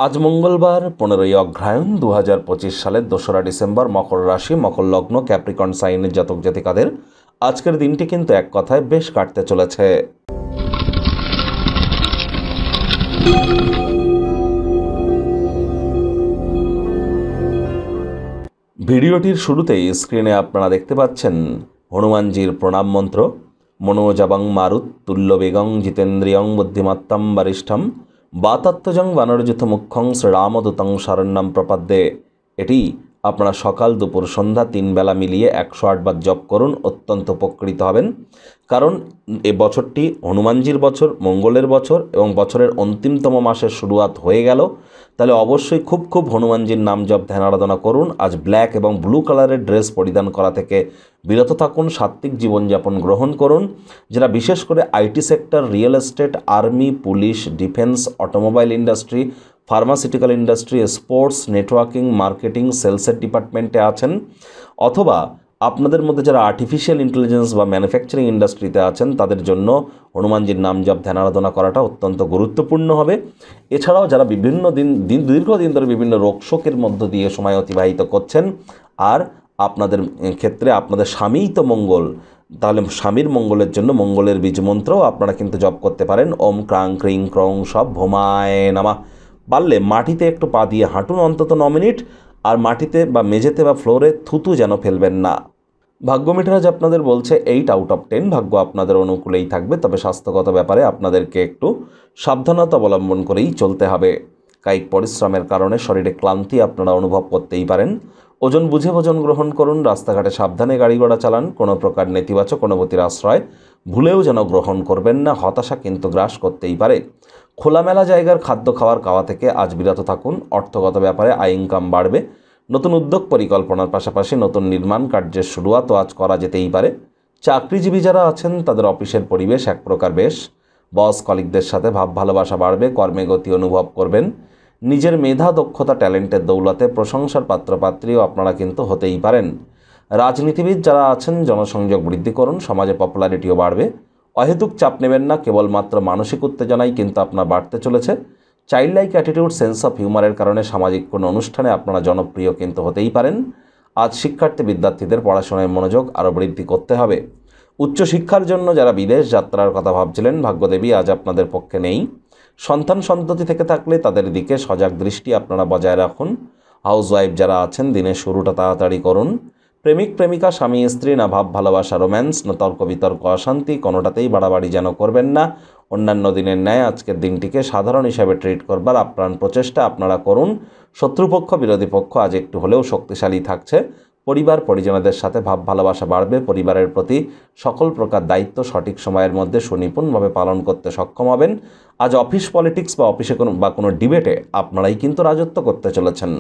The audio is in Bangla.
আজ মঙ্গলবার 15ই অগ্রহায়ণ 2025 সালের 2রা ডিসেম্বর, মকর রাশি, মকর লগ্ন, ক্যাপ্রিকর্ন সাইনের জাতক জাতিকাদের আজকের দিনটি কিন্তু এক কথায় বেশ কাটতে চলেছে। ভিডিওটির শুরুতেই স্ক্রিনে আপনারা দেখতে পাচ্ছেন হনুমানজির প্রণাম মন্ত্র। মনোজাবং মারুত তুল্য বেগং জিতেন্দ্রিয়ং বুদ্ধিমত্তম বরিষ্ঠম বাতাত্মজং বানরযুথ মুখ্যং শ্রীরামদূতং শরণ্যম প্রপদ্যে। এটি আপনারা সকাল দুপুর সন্ধ্যা 3 বেলা মিলিয়ে 108 বার জপ করুন, অত্যন্ত উপকৃত হবেন। কারণ এ বছরটি হনুমানজির বছর, মঙ্গলের বছর এবং বছরের অন্তিমতম মাসের শুরুয়াত হয়ে গেল। তাহলে অবশ্যই খুব হনুমানজির নাম জপ ধ্যান আরাধনা করুন। আজ ব্ল্যাক এবং ব্লু কালারের ড্রেস পরিধান করা থেকে বিরত থাকুন, সাত্ত্বিক জীবনযাপন গ্রহণ করুন। যারা বিশেষ করে IT sector, real estate, army, police, defence, automobile industry, pharmaceutical industry, sports, networking, marketing, সেলসের ডিপার্টমেন্টে আছেন, অথবা আপনাদের মধ্যে যারা আর্টিফিশিয়াল ইন্টেলিজেন্স বা ম্যানুফ্যাকচারিং ইন্ডাস্ট্রিতে আছেন, তাদের জন্য হনুমানজির নাম জপ ধ্যান আরাধনা করাটা অত্যন্ত গুরুত্বপূর্ণ হবে। এছাড়াও যারা দীর্ঘদিন ধরে বিভিন্ন রোগশোকের মধ্য দিয়ে সময় অতিবাহিত করছেন, আর আপনাদের ক্ষেত্রে আপনাদের স্বামীই তো মঙ্গল, তাহলে স্বামীর মঙ্গলের জন্য মঙ্গলের বীজ মন্ত্রও আপনারা কিন্তু জপ করতে পারেন। ওম ক্রাং ক্রিং ক্রং সব ভোমায় নামা। পারলে মাটিতে একটু পা দিয়ে হাঁটুন অন্তত 9 মিনিট, আর মাটিতে বা মেঝেতে বা ফ্লোরে থুতু যেন ফেলবেন না। ভাগ্য মিটার আজ আপনাদের বলছে 8 আউট অফ 10, ভাগ্য আপনাদের অনুকূলেই থাকবে। তবে স্বাস্থ্যগত ব্যাপারে আপনাদেরকে একটু সাবধানতা অবলম্বন করেই চলতে হবে। কায়িক পরিশ্রমের কারণে শরীরে ক্লান্তি আপনারা অনুভব করতেই পারেন। ওজন বুঝে ভোজন গ্রহণ করুন। রাস্তাঘাটে সাবধানে গাড়ি ঘোড়া চালান। কোনো প্রকার নেতিবাচক অনুভূতির আশ্রয় ভুলেও যেন গ্রহণ করবেন না, হতাশা কিন্তু গ্রাস করতেই পারে। খোলামেলা জায়গার খাদ্য খাওয়া থেকে আজ বিরত থাকুন। অর্থগত ব্যাপারে আয় ইনকাম বাড়বে। নতুন উদ্যোগ পরিকল্পনার পাশাপাশি নতুন নির্মাণ কার্যের শুরুয়াতও আজ করা যেতেই পারে। চাকরিজীবী যারা আছেন তাদের অফিসের পরিবেশ এক প্রকার বেশ। বস কলিগদের সাথে ভাব ভালোবাসা বাড়বে, কর্মে গতি অনুভব করবেন। নিজের মেধা, দক্ষতা, ট্যালেন্টের দৌলতে প্রশংসার পাত্রপাত্রীও আপনারা কিন্তু হতেই পারেন। রাজনীতিবিদ যারা আছেন জনসংযোগ বৃদ্ধি করুন, সমাজে পপুলারিটিও বাড়বে। অহেতুক চাপ নেবেন না, কেবলমাত্র মানসিক উত্তেজনাই কিন্তু আপনার বাড়তে চলেছে। Childlike attitude, sense of হিউমারের কারণে সামাজিক কোনো অনুষ্ঠানে আপনারা জনপ্রিয় কিন্তু হতেই পারেন। আজ শিক্ষার্থী বিদ্যার্থীদের পড়াশোনায় মনোযোগ আরও বৃদ্ধি করতে হবে। উচ্চশিক্ষার জন্য যারা বিদেশ যাত্রার কথা ভাবছিলেন, ভাগ্যদেবী আজ আপনাদের পক্ষে নেই। সন্ততি থেকে থাকলে তাদের দিকে সজাগ দৃষ্টি আপনারা বজায় রাখুন। হাউসওয়াইফ যারা আছেন দিনের শুরুটা তাড়াতাড়ি করুন। প্রেমিক প্রেমিকা, স্বামী স্ত্রী, না ভাব ভালোবাসা, রোম্যান্স, না তর্ক বিতর্ক, অশান্তি, কোনোটাতেই বাড়াবাড়ি যেন করবেন না। অন্যান্য দিনের ন্যায় আজকের দিনটিকে সাধারণ হিসাবে ট্রিট করবার আপ্রাণ প্রচেষ্টা আপনারা করুন। শত্রুপক্ষ, বিরোধী পক্ষ আজ একটু হলেও শক্তিশালী থাকছে। পরিবার পরিজনদের সাথে ভাব ভালোবাসা বাড়বে। পরিবারের প্রতি সকল প্রকার দায়িত্ব সঠিক সময়ের মধ্যে সুনিপুণভাবে পালন করতে সক্ষম হবেন। আজ অফিস পলিটিক্স বা অফিসে কোনো ডিবেটে আপনারাই কিন্তু রাজত্ব করতে চলেছেন।